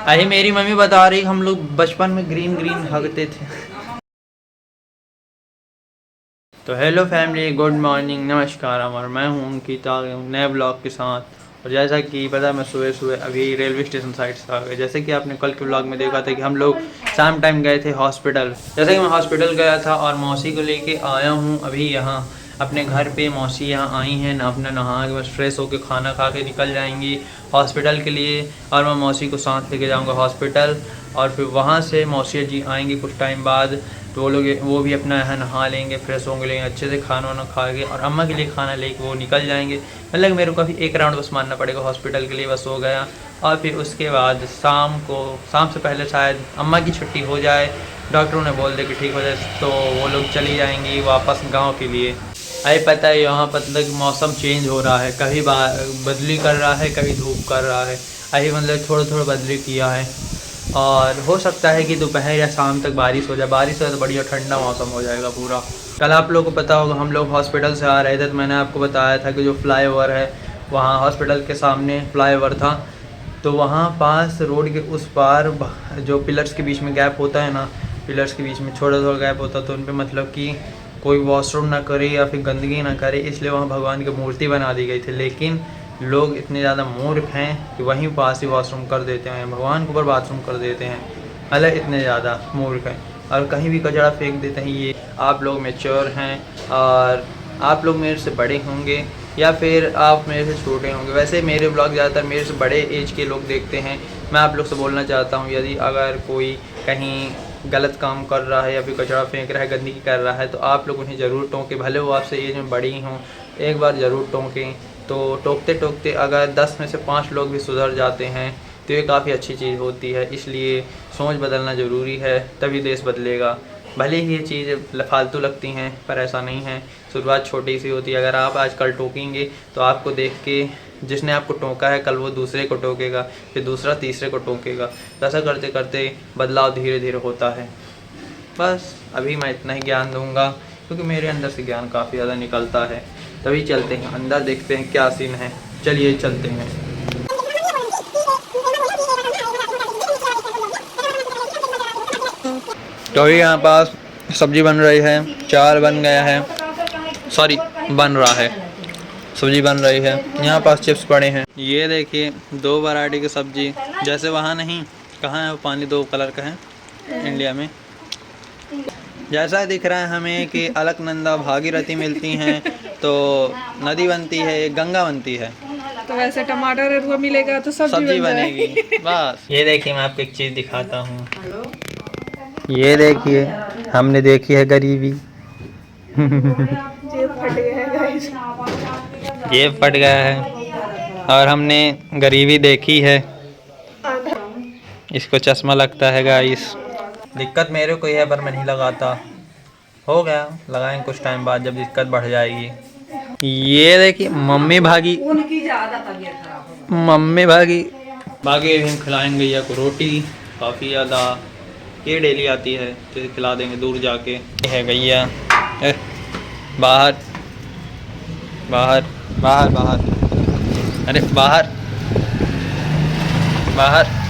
अही मेरी मम्मी बता रही हम लोग बचपन में ग्रीन ग्रीन हगते थे। तो हेलो फैमिली, गुड मॉर्निंग, नमस्कार। और मैं हूँ अंकिता, नए ब्लॉग के साथ। और जैसा कि पता है, मैं सुबह सुबह अभी रेलवे स्टेशन साइड से आ गया। जैसे कि आपने कल के ब्लॉग में देखा था कि हम लोग शाम टाइम गए थे हॉस्पिटल। जैसे कि मैं हॉस्पिटल गया था और मौसी को लेके आया हूँ अभी यहाँ अपने घर पे। मौसी यहाँ आई हैं ना, अपना नहा के बस फ्रेश होकर खाना खा के निकल जाएंगी हॉस्पिटल के लिए। और मैं मौसी को साथ लेके जाऊँगा हॉस्पिटल। और फिर वहाँ से मौसी जी आएंगी कुछ टाइम बाद, तो वो भी अपना यहाँ नहा लेंगे, फ्रेश होंगे, लेंगे अच्छे से, खाना वाना खा के। और अम्मा के लिए खाना लेके वो निकल जाएंगे। मतलब मेरे को अभी एक राउंड बस मारना पड़ेगा हॉस्पिटल के लिए, बस हो गया। और फिर उसके बाद शाम से पहले शायद अम्मा की छुट्टी हो जाए, डॉक्टरों ने बोल दे कि ठीक हो जाए, तो वो लोग चली जाएंगी वापस गाँव के लिए। अरे पता है यहाँ मतलब मौसम चेंज हो रहा है, कभी बदली कर रहा है, कभी धूप कर रहा है। अभी मतलब थोड़ा थोड़ा बदली किया है। और हो सकता है कि दोपहर या शाम तक बारिश हो जाए। बारिश हो तो बढ़िया ठंडा मौसम हो जाएगा पूरा। कल आप लोगों को पता होगा हम लोग हॉस्पिटल से आ रहे थे, तो मैंने आपको बताया था कि जो फ्लाईओवर है वहाँ हॉस्पिटल के सामने फ्लाईओवर था, तो वहाँ पास रोड के उस पार जो पिलर्स के बीच में गैप होता है ना, पिलर्स के बीच में छोटा थोड़ा गैप होता है, तो उन पर मतलब कि कोई वॉशरूम ना करे या फिर गंदगी ना करे, इसलिए वहाँ भगवान की मूर्ति बना दी गई थी। लेकिन लोग इतने ज़्यादा मूर्ख हैं कि वहीं पास ही वॉशरूम कर देते हैं, भगवान के ऊपर बाथरूम कर देते हैं। मतलब इतने ज़्यादा मूर्ख हैं और कहीं भी कचरा फेंक देते हैं। ये आप लोग मैच्योर हैं और आप लोग मेरे से बड़े होंगे या फिर आप मेरे से छोटे होंगे। वैसे मेरे ब्लॉग ज़्यादातर मेरे से बड़े एज के लोग देखते हैं। मैं आप लोग से बोलना चाहता हूँ, यदि अगर कोई कहीं गलत काम कर रहा है या फिर कचरा फेंक रहा है, गंदगी कर रहा है, तो आप लोग उन्हें ज़रूर टोकें। भले वो आपसे एज में बड़ी हों, एक बार ज़रूर टोकें। तो टोकते टोकते अगर 10 में से 5 लोग भी सुधर जाते हैं तो ये काफ़ी अच्छी चीज़ होती है। इसलिए सोच बदलना ज़रूरी है, तभी देश बदलेगा। भले ही ये चीज़ फालतू लगती हैं पर ऐसा नहीं है, शुरुआत छोटी सी होती है। अगर आप आज कल टोकेंगे तो आपको देख के जिसने आपको टोका है कल वो दूसरे को टोकेगा, फिर दूसरा तीसरे को टोकेगा। तो ऐसा करते करते बदलाव धीरे धीरे होता है। बस अभी मैं इतना ही ज्ञान दूंगा क्योंकि मेरे अंदर से ज्ञान काफ़ी ज़्यादा निकलता है। तभी चलते हैं अंदर, देखते हैं क्या सीन है। चलिए चलते हैं। तो अभी यहाँ पास सब्जी बन रही है, चावल बन गया है, सॉरी बन रहा है, सब्जी बन रही है। यहाँ पास चिप्स पड़े हैं। ये देखिए 2 वैरायटी की सब्जी, जैसे वहाँ नहीं, कहाँ है वो पानी 2 कलर का है इंडिया में। जैसा दिख रहा है हमें कि अलकनंदा भागीरथी मिलती हैं तो नदी बनती है, गंगा बनती है, तो वैसे टमाटर वो मिलेगा तो सब्जी बनेगी। बस ये देखिए मैं आपको एक चीज़ दिखाता हूँ। ये देखिए हमने देखी है गरीबी। जेब फट गया है और हमने गरीबी देखी है। इसको चश्मा लगता है गाइस। दिक्कत मेरे को ही है पर मैं नहीं लगाता। हो गया, लगाएंगे कुछ टाइम बाद जब दिक्कत बढ़ जाएगी। ये देखिए मम्मी भागी, उनकी ज्यादा तबीयत खराब हो, मम्मी भागी भागे। हम खिलाएंगे भैया को रोटी, काफ़ी ज़्यादा ये डेली आती है तो खिला देंगे दूर जाके। ये है गैया, बाहर बाहर बाहर बाहर, अरे बाहर बाहर।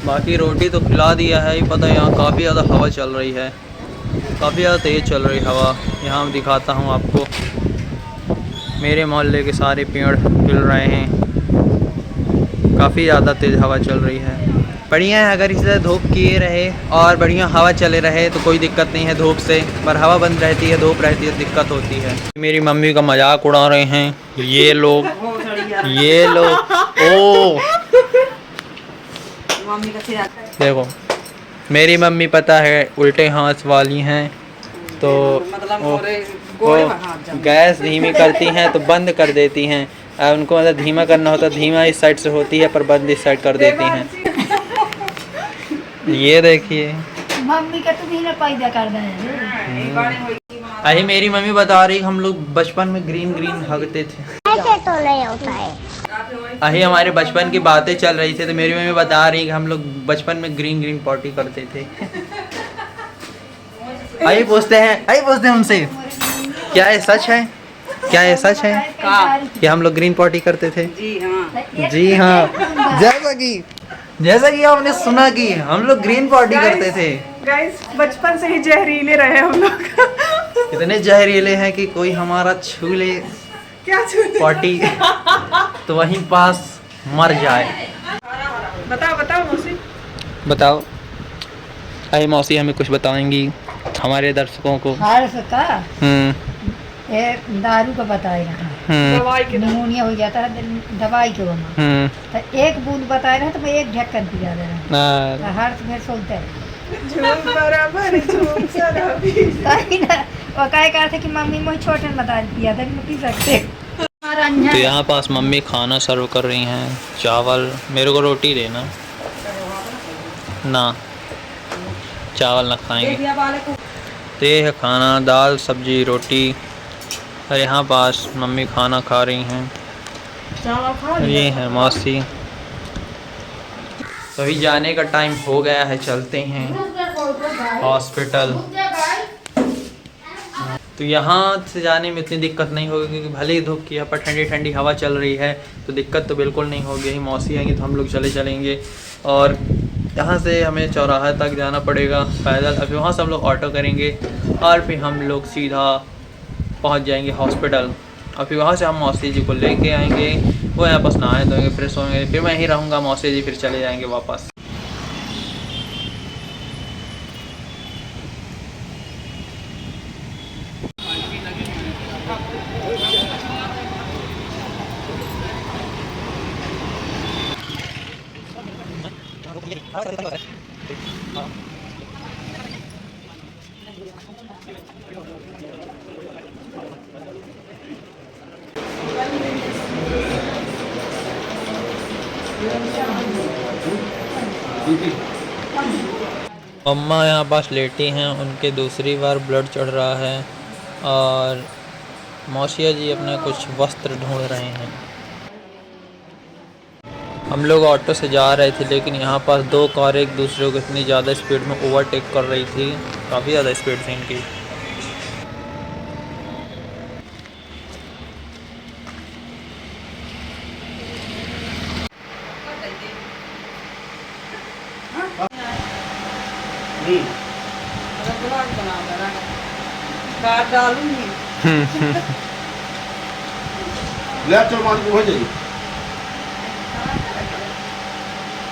बाकी रोटी तो खिला दिया है। पता है यहाँ काफ़ी ज़्यादा हवा चल रही है, काफ़ी ज़्यादा तेज़ चल रही हवा। यहाँ मैं दिखाता हूँ आपको, मेरे मोहल्ले के सारे पेड़ हिल रहे हैं, काफ़ी ज़्यादा तेज़ हवा चल रही है। बढ़िया है, अगर इसी तरह धूप किए रहे और बढ़िया हवा चले रहे तो कोई दिक्कत नहीं है धूप से, पर हवा बंद रहती है, धूप रहती है, दिक्कत होती है। मेरी मम्मी का मजाक उड़ा रहे हैं ये लोग, ये लोग। ओ देखो मेरी मम्मी पता है उल्टे हाथ वाली हैं, तो वो गैस धीमी करती हैं तो बंद कर देती हैं। उनको मतलब धीमा करना होता, धीमा इस साइड से होती है पर बंद इस साइड कर देती हैं। ये देखिए मम्मी का तो धीरे पैदा कर रहे हैं। अही मेरी मम्मी बता रही हम लोग बचपन में ग्रीन ग्रीन हगते थे। ऐसे तो नहीं होता है। अही हमारे बचपन की बातें चल रही थी तो मेरी मम्मी बता रही कि हम लोग बचपन में ग्रीन ग्रीन पॉटी करते थे। आइए पूछते हैं उनसे, क्या ये सच है? क्या ये सच है कि हम लोग ग्रीन पॉटी करते थे? जी हाँ। जैसा कि आपने सुना कि हम लोग ग्रीन पॉटी करते थे। गाइस बचपन से ही जहरीले रहे हम लोग। इतने जहरीले हैं कि कोई हमारा छू ले क्या छूले? पॉटी तो वहीं पास मर जाए। बताओ मौसी। बताओ, अरे मौसी हमें कुछ बताएंगी हमारे दर्शकों को। हर्ष का हम्म ये दारू का बताएगा, दवाई के निमोनिया हो जाता है दवाई के वहाँ, तो एक बूंद बताए रहे तो मैं एक ढक्कन पिला दे रहा तो हर्ष में सोचते हैं झूम बराबर झूम सराबी। सही ना, वो काय कहा था कि मम्मी मुझे छोटे में बता दिया था कि मैं पी सकते। तो यहाँ पास मम्मी खाना सर्व कर रही हैं, चावल, मेरे को रोटी देना ना, चावल ना खाएंगे। तो ये है खाना, दाल सब्जी रोटी। और यहाँ पास मम्मी खाना खा रही हैं। ये है मौसी। तो अभी जाने का टाइम हो गया है, चलते हैं हॉस्पिटल। तो यहाँ से जाने में इतनी दिक्कत नहीं होगी क्योंकि भले ही धूप की यहाँ पर ठंडी ठंडी हवा चल रही है, तो दिक्कत तो बिल्कुल नहीं होगी। यही मौसी आएंगी तो हम लोग चलेंगे। और यहाँ से हमें चौराहा तक जाना पड़ेगा पैदल, अभी वहाँ से हम लोग ऑटो करेंगे और फिर हम लोग सीधा पहुँच जाएंगे हॉस्पिटल। और फिर वहाँ से हम मौसी जी को लेके आएंगे, वो यहाँ पास नहाए धोएंगे, फ्रेश होंगे, फिर मैं यहीं रहूँगा, मौसी जी फिर चले जाएंगे वापस। अम्मा यहाँ पास लेटी हैं, उनके दूसरी बार ब्लड चढ़ रहा है और मौसिया जी अपना कुछ वस्त्र ढूंढ रहे हैं। हम लोग ऑटो से जा रहे थे लेकिन यहाँ पास दो कार एक दूसरे को इतनी ज़्यादा स्पीड में ओवरटेक कर रही थी, काफ़ी ज़्यादा स्पीड थी इनकी।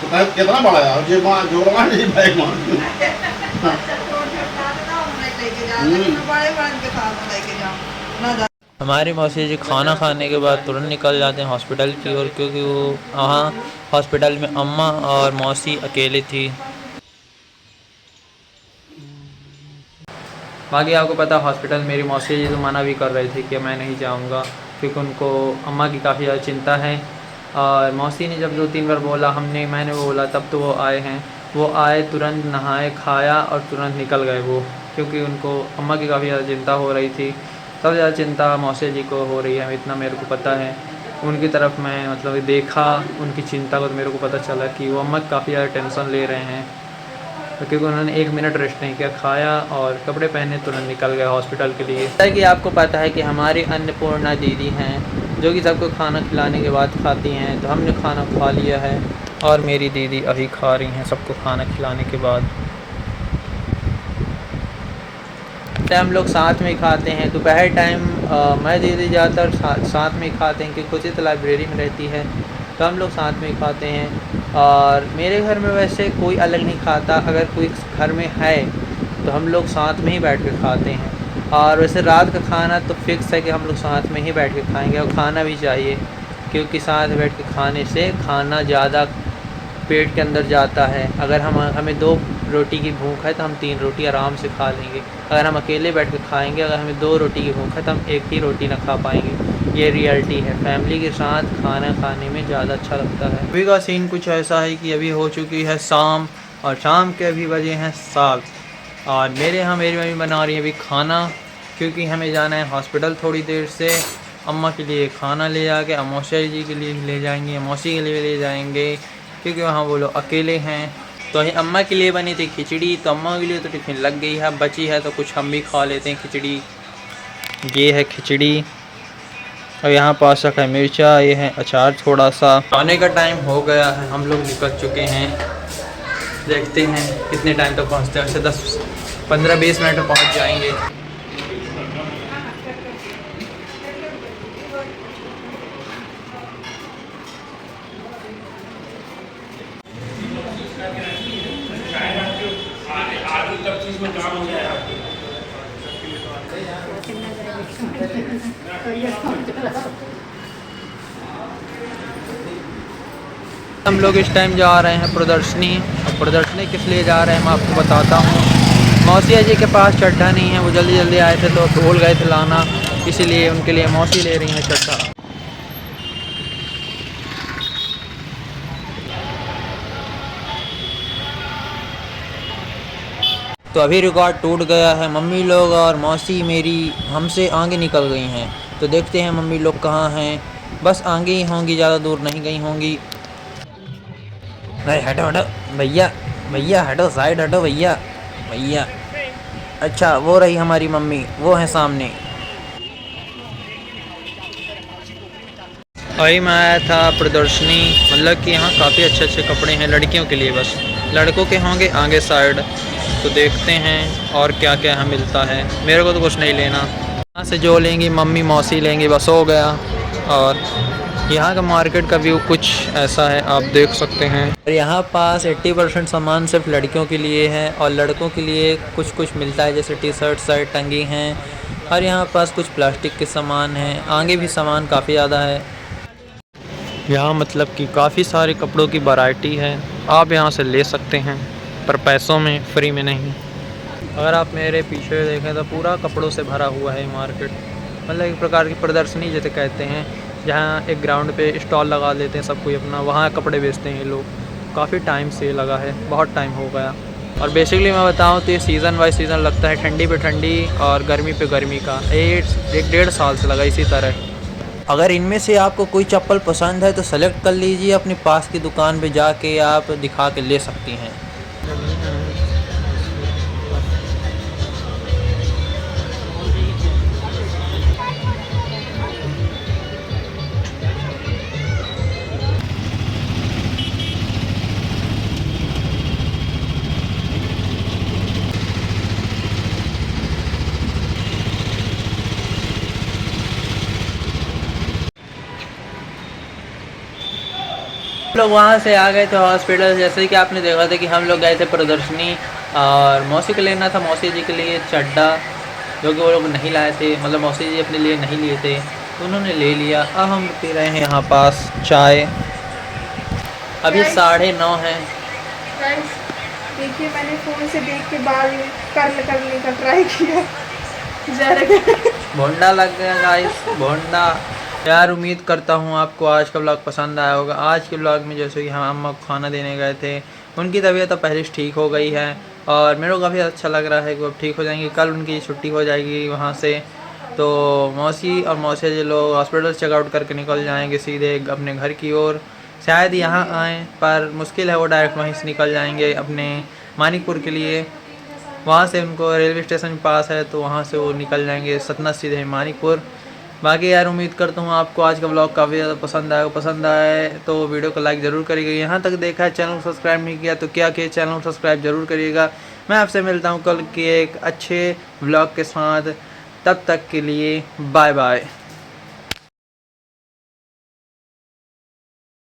तो कितना बड़ा है जो मां जो लगा नहीं बैग मां हमारी मौसी जी खाना खाने के बाद तुरंत निकल जाते हैं हॉस्पिटल की ओर, क्योंकि वो वहाँ हॉस्पिटल में अम्मा और मौसी अकेले थी। बाकी आपको पता हॉस्पिटल मेरी मौसी जी तो मना भी कर रहे थे कि मैं नहीं जाऊँगा, क्योंकि उनको अम्मा की काफ़ी ज़्यादा चिंता है। और मौसी ने जब 2-3 बार बोला, मैंने बोला, तब तो वो आए हैं। वो आए, तुरंत नहाए, खाया और तुरंत निकल गए वो, क्योंकि उनको अम्मा की काफ़ी ज़्यादा चिंता हो रही थी। सबसे ज़्यादा चिंता मौसी जी को हो रही है, इतना मेरे को पता है। उनकी तरफ मैं मतलब देखा उनकी चिंता को, तो मेरे को पता चला कि वो अम्मा काफ़ी ज़्यादा टेंशन ले रहे हैं, क्योंकि उन्होंने 1 मिनट रेस्ट नहीं किया, खाया और कपड़े पहने तुरंत निकल गए हॉस्पिटल के लिए। जैसा कि आपको पता है कि हमारी अन्नपूर्णा दीदी हैं जो कि सबको खाना खिलाने के बाद खाती हैं, तो हमने खाना खा लिया है और मेरी दीदी अभी खा रही हैं सबको खाना खिलाने के बाद। तो हम लोग साथ में ही खाते हैं। दोपहर टाइम मैं दीदी ज़्यादातर साथ में ही खाते हैं, क्योंकि खुद ही तो लाइब्रेरी में रहती है, तो हम लोग साथ में ही खाते हैं। और मेरे घर में वैसे कोई अलग नहीं खाता, अगर कोई घर में है तो हम लोग साथ में ही बैठ कर खाते हैं। और वैसे रात का खाना तो फिक्स है कि हम लोग साथ में ही बैठ के खाएंगे, और खाना भी चाहिए, क्योंकि साथ बैठ के खाने से खाना ज़्यादा पेट के अंदर जाता है। अगर हमें 2 रोटी की भूख है तो हम 3 रोटी आराम से खा लेंगे। अगर हम अकेले बैठ के खाएंगे, अगर हमें 2 रोटी की भूख है तो हम 1 ही रोटी ना खा पाएंगे। ये रियलिटी है, फैमिली के साथ खाना खाने में ज़्यादा अच्छा लगता है। अभी का सीन कुछ ऐसा है कि अभी हो चुकी है शाम, और शाम के अभी बजे हैं 7, और मेरे यहाँ मेरी मम्मी बना रही है अभी खाना, क्योंकि हमें जाना है हॉस्पिटल थोड़ी देर से। अम्मा के लिए खाना ले जाके मौसी जी के लिए ले जाएंगे, मौसी के लिए ले जाएंगे, क्योंकि वहाँ वो लोग अकेले हैं। तो ये अम्मा के लिए बनी थी खिचड़ी, तो अम्मा के लिए तो टिफ़िन लग गई है, बची है तो कुछ हम भी खा लेते हैं खिचड़ी। ये है खिचड़ी और यहाँ पास रखा है मिर्चा, ये है अचार थोड़ा सा। आने का टाइम हो गया है, हम लोग निकल चुके हैं। देखते हैं कितने टाइम तक पहुँचते हैं, वैसे 10-15-20 मिनट में पहुँच जाएंगे। हम लोग इस टाइम जा रहे हैं प्रदर्शनी। और प्रदर्शनी किस लिए जा रहे हैं मैं आपको बताता हूँ। मौसी जी के पास चड्ढा नहीं है, वो जल्दी जल्दी आए थे तो भूल गए थे लाना, इसीलिए उनके लिए मौसी ले रही हैं चड्ढा। तो अभी रिकॉर्ड टूट गया है, मम्मी लोग और मौसी मेरी हमसे आगे निकल गई हैं। तो देखते हैं मम्मी लोग कहाँ हैं, बस आगे ही होंगी, ज़्यादा दूर नहीं गई होंगी। नहीं हटो हटो भैया, भैया हटो, साइड हटो भैया, भैया। अच्छा वो रही हमारी मम्मी, वो है सामने। अभी मैं आया था प्रदर्शनी, मतलब कि यहाँ काफ़ी अच्छे अच्छे कपड़े हैं लड़कियों के लिए, बस लड़कों के होंगे आगे साइड। तो देखते हैं और क्या क्या यहाँ मिलता है। मेरे को तो कुछ नहीं लेना, यहाँ से जो लेंगी मम्मी मौसी लेंगी, बस हो गया। और यहाँ का मार्केट का व्यू कुछ ऐसा है, आप देख सकते हैं। और यहाँ पास 80% सामान सिर्फ लड़कियों के लिए है और लड़कों के लिए कुछ कुछ मिलता है, जैसे टी शर्ट टंगी हैं। और यहाँ पास कुछ प्लास्टिक के सामान हैं, आगे भी सामान काफ़ी ज़्यादा है। यहाँ मतलब कि काफ़ी सारे कपड़ों की वैरायटी है, आप यहाँ से ले सकते हैं, पर पैसों में, फ्री में नहीं। अगर आप मेरे पीछे देखें तो पूरा कपड़ों से भरा हुआ है मार्केट, मतलब एक प्रकार की प्रदर्शनी जैसे कहते हैं, जहाँ एक ग्राउंड पे स्टॉल लगा देते हैं सब कोई अपना, वहाँ कपड़े बेचते हैं ये लोग। काफ़ी टाइम से लगा है, बहुत टाइम हो गया। और बेसिकली मैं बताऊँ तो ये सीज़न बाय सीज़न लगता है, ठंडी पे ठंडी और गर्मी पे गर्मी का। 1-1.5 साल से लगा इसी तरह। अगर इनमें से आपको कोई चप्पल पसंद है तो सेलेक्ट कर लीजिए, अपनी पास की दुकान पे जाके आप दिखा के ले सकती हैं। लोग वहाँ से आ गए थे हॉस्पिटल, जैसे कि आपने देखा था कि हम लोग गए थे प्रदर्शनी और मौसी को लेना था, मौसी जी के लिए चड्डा, जो कि वो लोग नहीं लाए थे, मतलब मौसी जी अपने लिए नहीं लिए थे, तो उन्होंने ले लिया। अब हम पी रहे हैं यहाँ पास चाय, अभी 9:30 है। देखिए मैंने फ़ोन से देख के बाल कर्ल करने का ट्राई किया, भोंडा लग गया गाइस, भोंडा। यार उम्मीद करता हूँ आपको आज का ब्लॉग पसंद आया होगा। आज के ब्लॉग में जैसे कि हम अम्मा को खाना देने गए थे, उनकी तबीयत तो पहले से ठीक हो गई है और मेरे को काफ़ी अच्छा लग रहा है कि अब ठीक हो जाएंगी। कल उनकी छुट्टी हो जाएगी वहाँ से, तो मौसी और मौसी जी लोग हॉस्पिटल चेकआउट करके निकल जाएंगे सीधे अपने घर की ओर। शायद यहाँ आएँ पर मुश्किल है, वो डायरेक्ट वहीं से निकल जाएंगे अपने मानिकपुर के लिए। वहाँ से उनको रेलवे स्टेशन पास है, तो वहाँ से वो निकल जाएंगे सतना सीधे मानिकपुर। बाकी यार उम्मीद करता हूँ आपको आज का ब्लॉग काफ़ी ज़्यादा पसंद आए तो वीडियो को लाइक ज़रूर करिएगा। यहाँ तक देखा है, चैनल को सब्सक्राइब नहीं किया तो क्या किया, चैनल को सब्सक्राइब ज़रूर करिएगा। मैं आपसे मिलता हूँ कल के एक अच्छे ब्लॉग के साथ, तब तक के लिए बाय बाय।